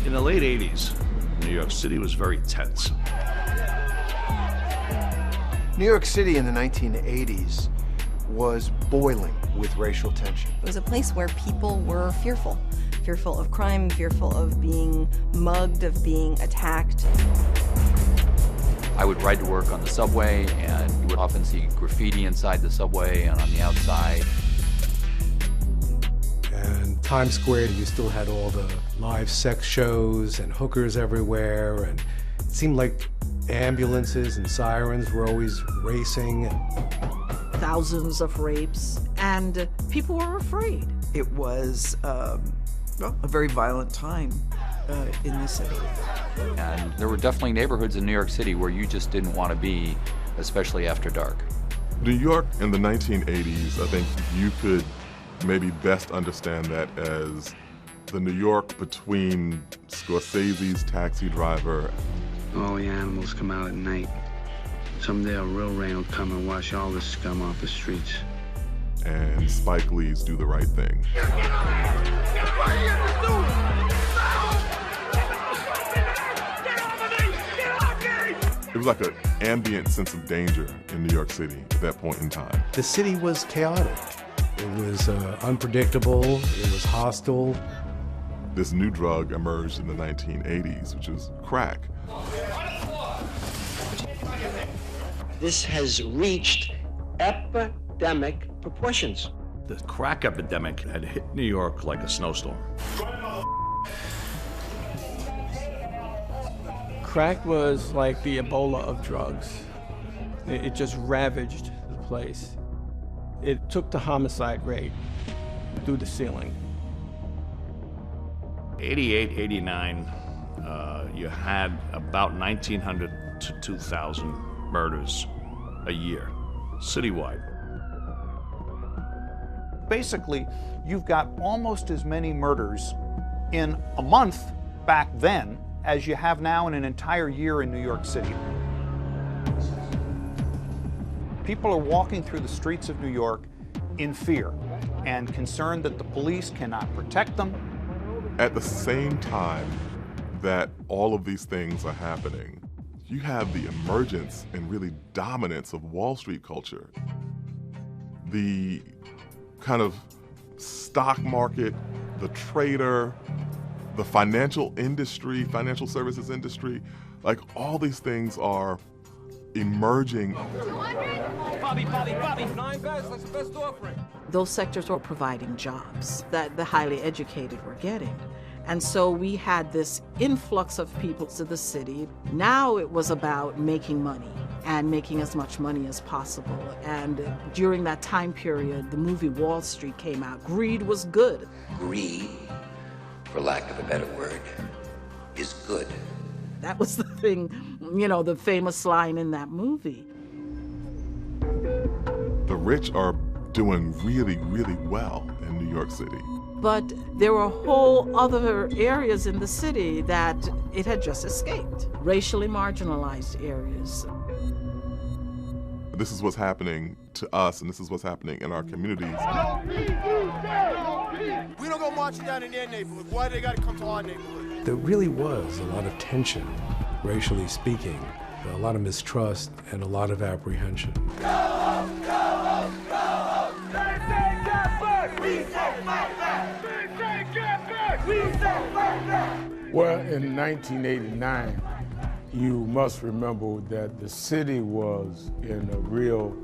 In the late 80s, New York City was very tense. New York City in the 1980s was boiling with racial tension. It was a place where people were fearful. Fearful of crime, fearful of being mugged, of being attacked. I would ride to work on the subway, and you would often see graffiti inside the subway and on the outside. And Times Square, you still had all the live sex shows and hookers everywhere, and it seemed like ambulances and sirens were always racing. Thousands of rapes, and people were afraid. It was a very violent time in the city. And there were definitely neighborhoods in New York City where you just didn't want to be, especially after dark. New York in the 1980s, I think you could maybe best understand that as the New York between Scorsese's Taxi Driver. All the animals come out at night. Someday a real rain will come and wash all this scum off the streets. And Spike Lee's Do the Right Thing. It was like an ambient sense of danger in New York City at that point in time. The city was chaotic. It was unpredictable, it was hostile. This new drug emerged in the 1980s, which is crack. This has reached epidemic proportions. The crack epidemic had hit New York like a snowstorm. Crack was like the Ebola of drugs. It just ravaged the place. It took the homicide rate through the ceiling. 88, 89, you had about 1,900 to 2,000 murders a year, citywide. Basically, you've got almost as many murders in a month back then as you have now in an entire year in New York City. People are walking through the streets of New York in fear and concerned that the police cannot protect them. At the same time that all of these things are happening, you have the emergence and really dominance of Wall Street culture. The kind of stock market, the trader, the financial industry, financial services industry, like all these things are emerging. Bobby, 9 guys, that's the best offering. Those sectors were providing jobs that the highly educated were getting. And so we had this influx of people to the city. Now it was about making money and making as much money as possible. And during that time period, the movie Wall Street came out. Greed was good. Greed, for lack of a better word, is good. That was the thing, you know, the famous line in that movie. The rich are doing really, really well in New York City. But there were whole other areas in the city that it had just escaped, racially marginalized areas. This is what's happening to us, and this is what's happening in our communities. We don't go marching down in their neighborhood. Why they gotta come to our neighborhood? There really was a lot of tension, racially speaking, a lot of mistrust and a lot of apprehension. Well, in 1989, you must remember that the city was in a real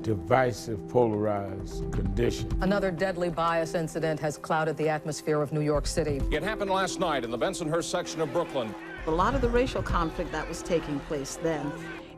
divisive, polarized condition. Another deadly bias incident has clouded the atmosphere of New York City. It happened last night in the Bensonhurst section of Brooklyn. A lot of the racial conflict that was taking place then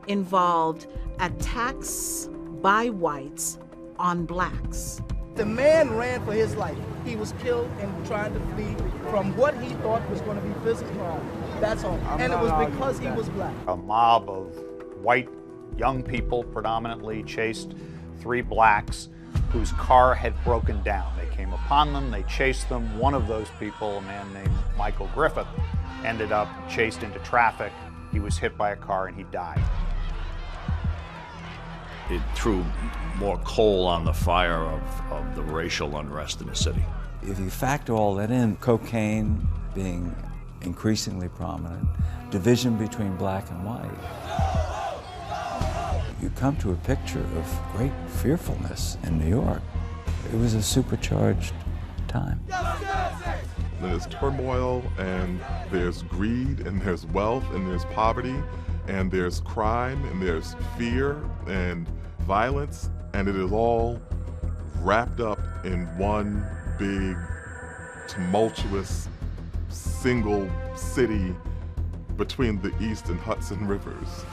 involved attacks by whites on blacks. The man ran for his life. He was killed and trying to flee from what he thought was going to be physical harm. That's all. And it was because he was black. A mob of white young people predominantly chased 3 blacks whose car had broken down. They came upon them, they chased them. One of those people, a man named Michael Griffith, ended up chased into traffic. He was hit by a car and he died. it threw more coal on the fire of the racial unrest in the city. If you factor all that in, cocaine being increasingly prominent, division between black and white, you come to a picture of great fearfulness in New York. It was a supercharged time. There's turmoil, and there's greed, and there's wealth, and there's poverty, and there's crime, and there's fear and violence, and it is all wrapped up in one big, tumultuous, single city between the East and Hudson rivers.